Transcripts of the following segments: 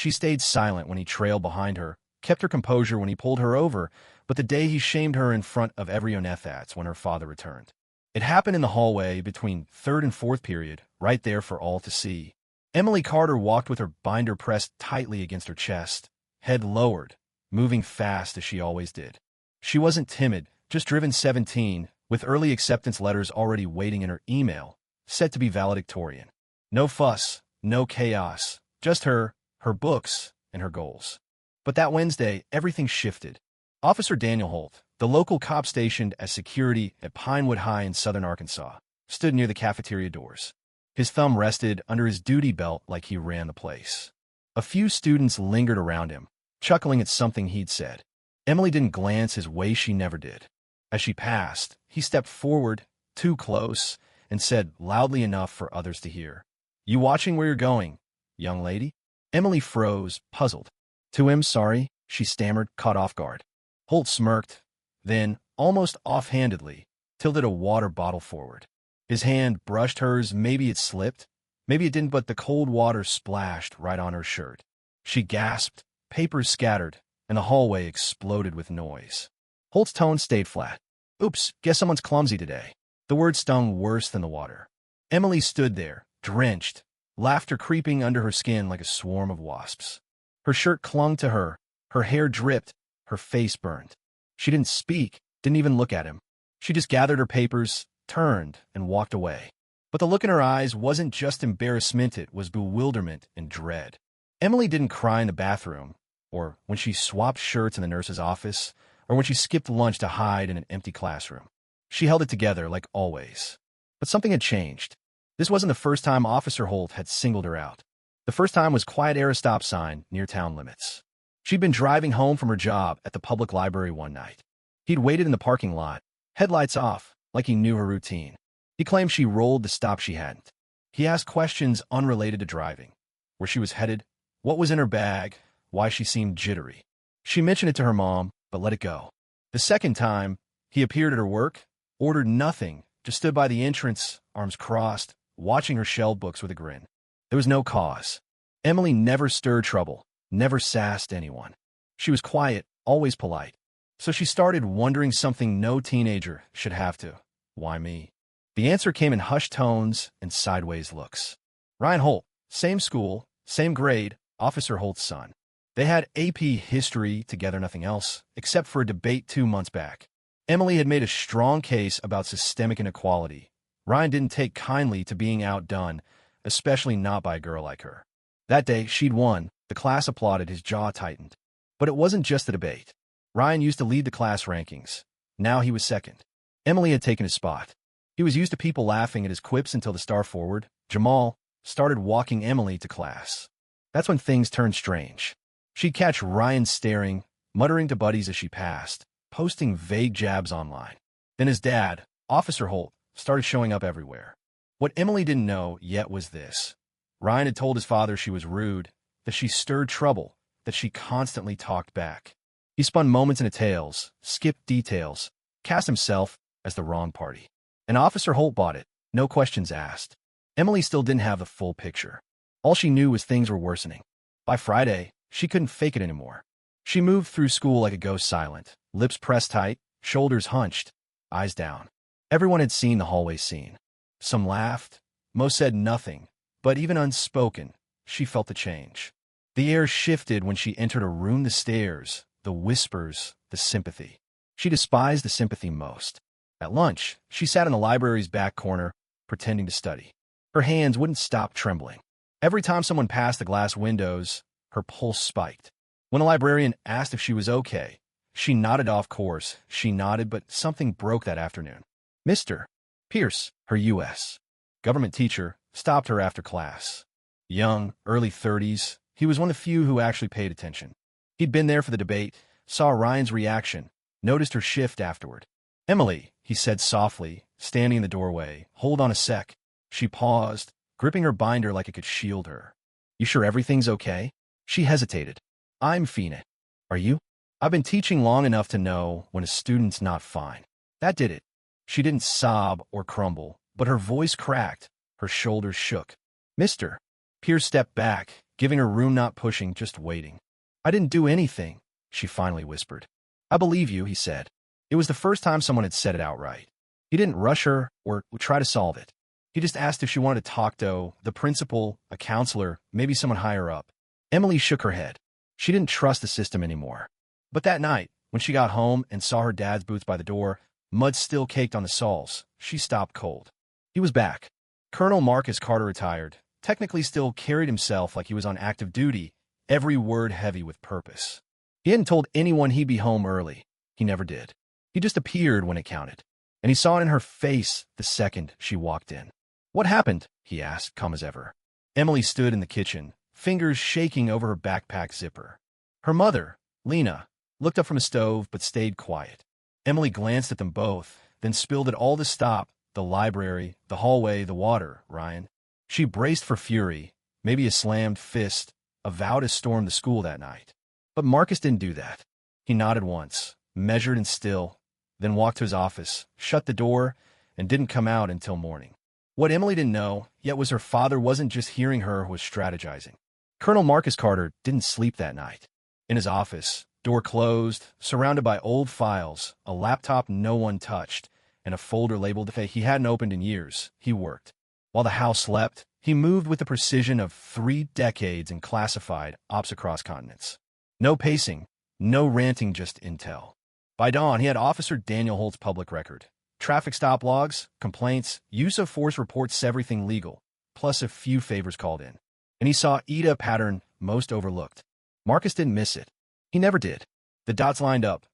She stayed silent when he trailed behind her, kept her composure when he pulled her over, but the day he shamed her in front of everyone, that's when her father returned. It happened in the hallway between third and fourth period, right there for all to see. Emily Carter walked with her binder pressed tightly against her chest, head lowered, moving fast as she always did. She wasn't timid, just driven 17, with early acceptance letters already waiting in her email, set to be valedictorian. No fuss, no chaos, just her books, and her goals. But that Wednesday, everything shifted. Officer Daniel Holt, the local cop stationed as security at Pinewood High in southern Arkansas, stood near the cafeteria doors. His thumb rested under his duty belt like he ran the place. A few students lingered around him, chuckling at something he'd said. Emily didn't glance his way, she never did. As she passed, he stepped forward, too close, and said loudly enough for others to hear, "You watching where you're going, young lady?" Emily froze, puzzled. "To him, sorry," she stammered, caught off guard. Holt smirked, then, almost offhandedly, tilted a water bottle forward. His hand brushed hers. Maybe it slipped, maybe it didn't, but the cold water splashed right on her shirt. She gasped, papers scattered, and the hallway exploded with noise. Holt's tone stayed flat. "Oops, guess someone's clumsy today." The word stung worse than the water. Emily stood there, drenched, laughter creeping under her skin like a swarm of wasps. Her shirt clung to her hair dripped, her face burned. She didn't speak, didn't even look at him. She just gathered her papers, turned, and walked away. But the look in her eyes wasn't just embarrassment, it was bewilderment and dread. Emily didn't cry in the bathroom, or when she swapped shirts in the nurse's office, or when she skipped lunch to hide in an empty classroom. She held it together like always. But something had changed. This wasn't the first time Officer Holt had singled her out. The first time was quiet era stop sign near town limits. She'd been driving home from her job at the public library one night. He'd waited in the parking lot, headlights off, like he knew her routine. He claimed she rolled the stop she hadn't. He asked questions unrelated to driving. Where she was headed, what was in her bag, why she seemed jittery. She mentioned it to her mom, but let it go. The second time, he appeared at her work, ordered nothing, just stood by the entrance, arms crossed, watching her shelf books with a grin. There was no cause. Emily never stirred trouble, never sassed anyone. She was quiet, always polite. So she started wondering something no teenager should have to. Why me? The answer came in hushed tones and sideways looks. Ryan Holt, same school, same grade, Officer Holt's son. They had AP history together, nothing else, except for a debate 2 months back. Emily had made a strong case about systemic inequality. Ryan didn't take kindly to being outdone, especially not by a girl like her. That day, she'd won. The class applauded, his jaw tightened. But it wasn't just the debate. Ryan used to lead the class rankings. Now he was second. Emily had taken his spot. He was used to people laughing at his quips until the star forward, Jamal, started walking Emily to class. That's when things turned strange. She'd catch Ryan staring, muttering to buddies as she passed, posting vague jabs online. Then his dad, Officer Holt, started showing up everywhere. What Emily didn't know yet was this. Ryan had told his father she was rude, that she stirred trouble, that she constantly talked back. He spun moments into tales, skipped details, cast himself as the wrong party. And Officer Holt bought it, no questions asked. Emily still didn't have the full picture. All she knew was things were worsening. By Friday, she couldn't fake it anymore. She moved through school like a ghost, silent, lips pressed tight, shoulders hunched, eyes down. Everyone had seen the hallway scene. Some laughed, most said nothing, but even unspoken, she felt the change. The air shifted when she entered a room, the stares, the whispers, the sympathy. She despised the sympathy most. At lunch, she sat in the library's back corner, pretending to study. Her hands wouldn't stop trembling. Every time someone passed the glass windows, her pulse spiked. When a librarian asked if she was okay, she nodded off course. She nodded, but something broke that afternoon. Mr. Pierce, her U.S. government teacher, stopped her after class. Young, early 30s, he was one of the few who actually paid attention. He'd been there for the debate, saw Ryan's reaction, noticed her shift afterward. "Emily," he said softly, standing in the doorway, "hold on a sec." She paused, gripping her binder like it could shield her. "You sure everything's okay?" She hesitated. "I'm fine. Are you?" "I've been teaching long enough to know when a student's not fine." That did it. She didn't sob or crumble, but her voice cracked, her shoulders shook. "Mr. Pierce stepped back, giving her room, not pushing, just waiting. "I didn't do anything," she finally whispered. "I believe you," he said. It was the first time someone had said it outright. He didn't rush her or try to solve it. He just asked if she wanted to talk to the principal, a counselor, maybe someone higher up. Emily shook her head. She didn't trust the system anymore. But that night, when she got home and saw her dad's boots by the door, mud still caked on the soles, she stopped cold. He was back. Colonel Marcus Carter, retired, technically still carried himself like he was on active duty, every word heavy with purpose. He hadn't told anyone he'd be home early. He never did. He just appeared when it counted. And he saw it in her face the second she walked in. "What happened?" he asked, calm as ever. Emily stood in the kitchen, fingers shaking over her backpack zipper. Her mother, Lena, looked up from the stove but stayed quiet. Emily glanced at them both, then spilled it all to stop: the library, the hallway, the water, Ryan. She braced for fury, maybe a slammed fist, a vow to storm the school that night. But Marcus didn't do that. He nodded once, measured and still, then walked to his office, shut the door, and didn't come out until morning. What Emily didn't know yet was her father wasn't just hearing her, was strategizing. Colonel Marcus Carter didn't sleep that night. In his office, door closed, surrounded by old files, a laptop no one touched, and a folder labeled he hadn't opened in years, he worked. While the house slept, he moved with the precision of 3 decades in classified ops across continents. No pacing, no ranting, just intel. By dawn, he had Officer Daniel Holt's public record. Traffic stop logs, complaints, use of force reports, everything legal, plus a few favors called in. And he saw a pattern most overlooked. Marcus didn't miss it. He never did. The dots lined up.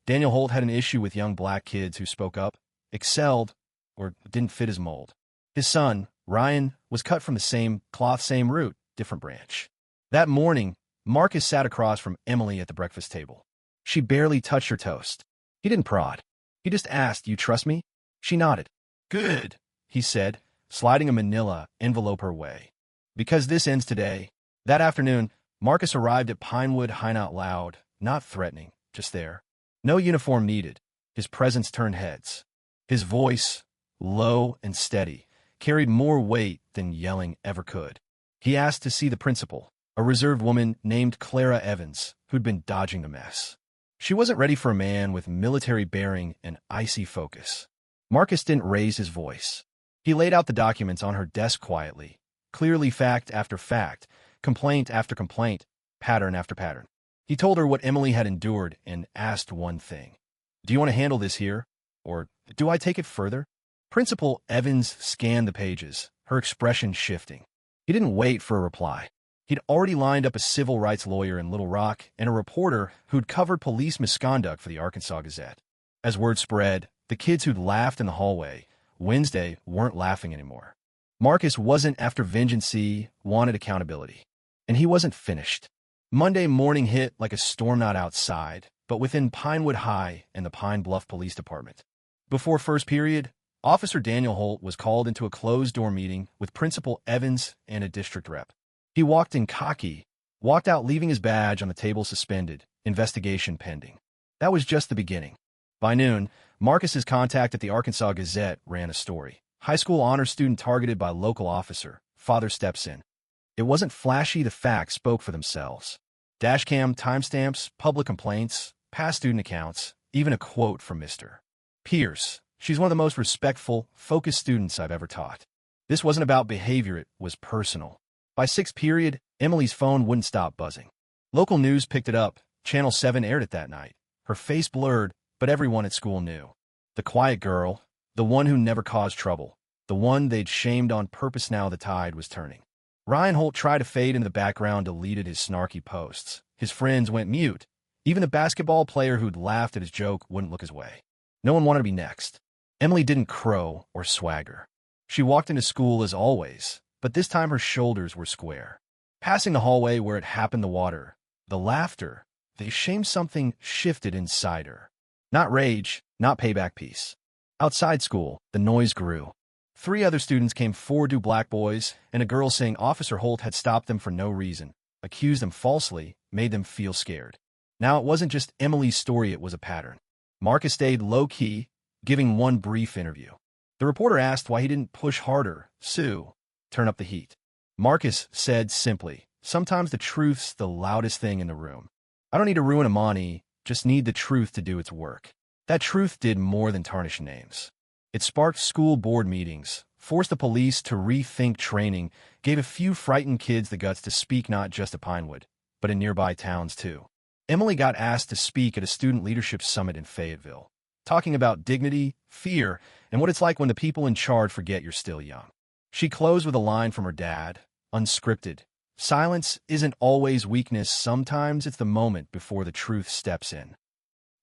Daniel Holt had an issue with young black kids who spoke up, excelled, or didn't fit his mold. His son, Ryan, was cut from the same cloth, same root, different branch. That morning, Marcus sat across from Emily at the breakfast table. She barely touched her toast. He didn't prod. He just asked, "You trust me?" She nodded. "Good," he said, sliding a manila envelope her way. "Because this ends today." That afternoon, Marcus arrived at Pinewood High, not loud, not threatening, just there. No uniform needed. His presence turned heads. His voice, low and steady, carried more weight than yelling ever could. He asked to see the principal, a reserved woman named Clara Evans, who'd been dodging the mess. She wasn't ready for a man with military bearing and icy focus. Marcus didn't raise his voice. He laid out the documents on her desk quietly, clearly fact after fact, complaint after complaint, pattern after pattern. He told her what Emily had endured and asked one thing. "Do you want to handle this here? Or do I take it further?" Principal Evans scanned the pages, her expression shifting. He didn't wait for a reply. He'd already lined up a civil rights lawyer in Little Rock and a reporter who'd covered police misconduct for the Arkansas Gazette. As word spread, the kids who'd laughed in the hallway Wednesday weren't laughing anymore. Marcus wasn't after vengeance, he wanted accountability. And he wasn't finished. Monday morning hit like a storm, not outside, but within Pinewood High and the Pine Bluff Police Department. Before first period, Officer Daniel Holt was called into a closed-door meeting with Principal Evans and a district rep. He walked in cocky, walked out leaving his badge on the table suspended, investigation pending. That was just the beginning. By noon, Marcus's contact at the Arkansas Gazette ran a story. High school honor student targeted by local officer. Father steps in. It wasn't flashy, the facts spoke for themselves. Dashcam timestamps, public complaints, past student accounts, even a quote from Mr. Pierce. "She's one of the most respectful, focused students I've ever taught." This wasn't about behavior, it was personal. By sixth period, Emily's phone wouldn't stop buzzing. Local news picked it up. Channel 7 aired it that night. Her face blurred, but everyone at school knew. The quiet girl, the one who never caused trouble, the one they'd shamed on purpose. Now the tide was turning. Ryan Holt tried to fade into the background, deleted his snarky posts. His friends went mute. Even the basketball player who'd laughed at his joke wouldn't look his way. No one wanted to be next. Emily didn't crow or swagger. She walked into school as always, but this time her shoulders were square. Passing the hallway where it happened, the water, the laughter, the shame, something shifted inside her. Not rage, not payback, peace. Outside school, the noise grew. 3 other students came forward, 2 black boys, and a girl, saying Officer Holt had stopped them for no reason, accused them falsely, made them feel scared. Now it wasn't just Emily's story, it was a pattern. Marcus stayed low-key, giving one brief interview. The reporter asked why he didn't push harder. "Sue, turn up the heat." Marcus said simply, sometimes the truth's the loudest thing in the room. I don't need to ruin Amani, just need the truth to do its work. That truth did more than tarnish names. It sparked school board meetings, forced the police to rethink training, gave a few frightened kids the guts to speak not just at Pinewood, but in nearby towns too. Emily got asked to speak at a student leadership summit in Fayetteville, talking about dignity, fear, and what it's like when the people in charge forget you're still young. She closed with a line from her dad, unscripted. Silence isn't always weakness, sometimes it's the moment before the truth steps in.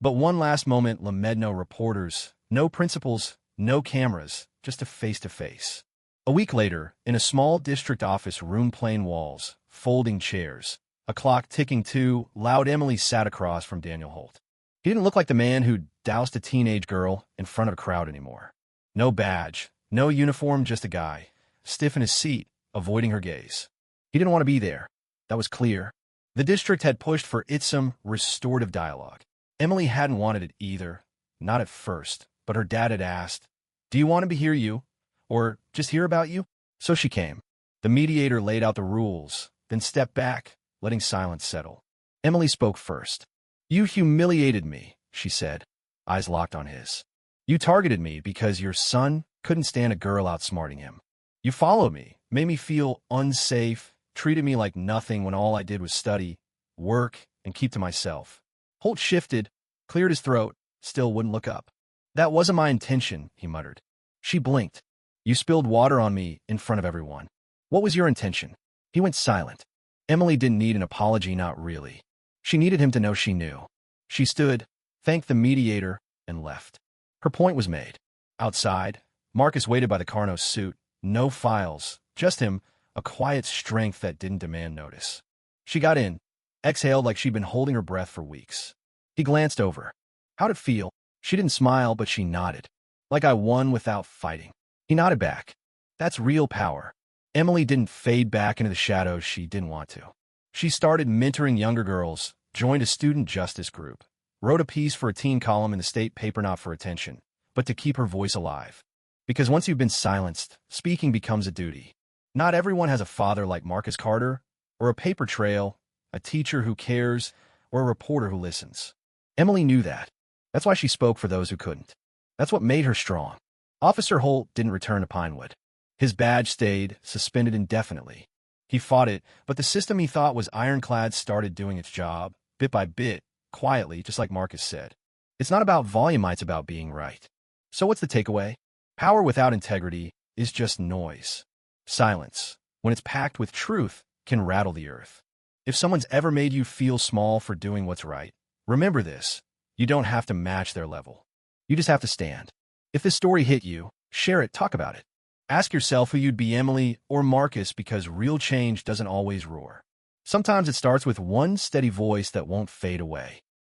But one last moment led no reporters, no principals, no cameras, just a face-to-face. A week later, in a small district office room, plain walls, folding chairs, a clock ticking too, loud, Emily sat across from Daniel Holt. He didn't look like the man who doused a teenage girl in front of a crowd anymore. No badge, no uniform, just a guy, stiff in his seat, avoiding her gaze. He didn't want to be there. That was clear. The district had pushed for some restorative dialogue. Emily hadn't wanted it either, not at first, but her dad had asked, "Do you want him to hear you, or just hear about you?" So she came. The mediator laid out the rules, then stepped back, letting silence settle. Emily spoke first. "You humiliated me," she said, eyes locked on his. "You targeted me because your son couldn't stand a girl outsmarting him. You followed me, made me feel unsafe, treated me like nothing when all I did was study, work, and keep to myself." Holt shifted, cleared his throat, still wouldn't look up. "That wasn't my intention," he muttered. She blinked. "You spilled water on me in front of everyone. What was your intention?" He went silent. Emily didn't need an apology, not really. She needed him to know she knew. She stood, thanked the mediator, and left. Her point was made. Outside, Marcus waited by the Carnos suit. No files, just him, a quiet strength that didn't demand notice. She got in, exhaled like she'd been holding her breath for weeks. He glanced over. How'd it feel? She didn't smile, but she nodded. Like I won without fighting. He nodded back. That's real power. Emily didn't fade back into the shadows she didn't want to. She started mentoring younger girls, joined a student justice group, wrote a piece for a teen column in the state paper, not for attention, but to keep her voice alive. Because once you've been silenced, speaking becomes a duty. Not everyone has a father like Marcus Carter, or a paper trail, a teacher who cares, or a reporter who listens. Emily knew that. That's why she spoke for those who couldn't. That's what made her strong. Officer Holt didn't return to Pinewood. His badge stayed, suspended indefinitely. He fought it, but the system he thought was ironclad started doing its job, bit by bit, quietly, just like Marcus said. It's not about volume, it's about being right. So what's the takeaway? Power without integrity is just noise. Silence, when it's packed with truth, can rattle the earth. If someone's ever made you feel small for doing what's right, remember this. You don't have to match their level. You just have to stand. If this story hit you, share it, talk about it. Ask yourself who you'd be, Emily or Marcus, because real change doesn't always roar. Sometimes it starts with one steady voice that won't fade away.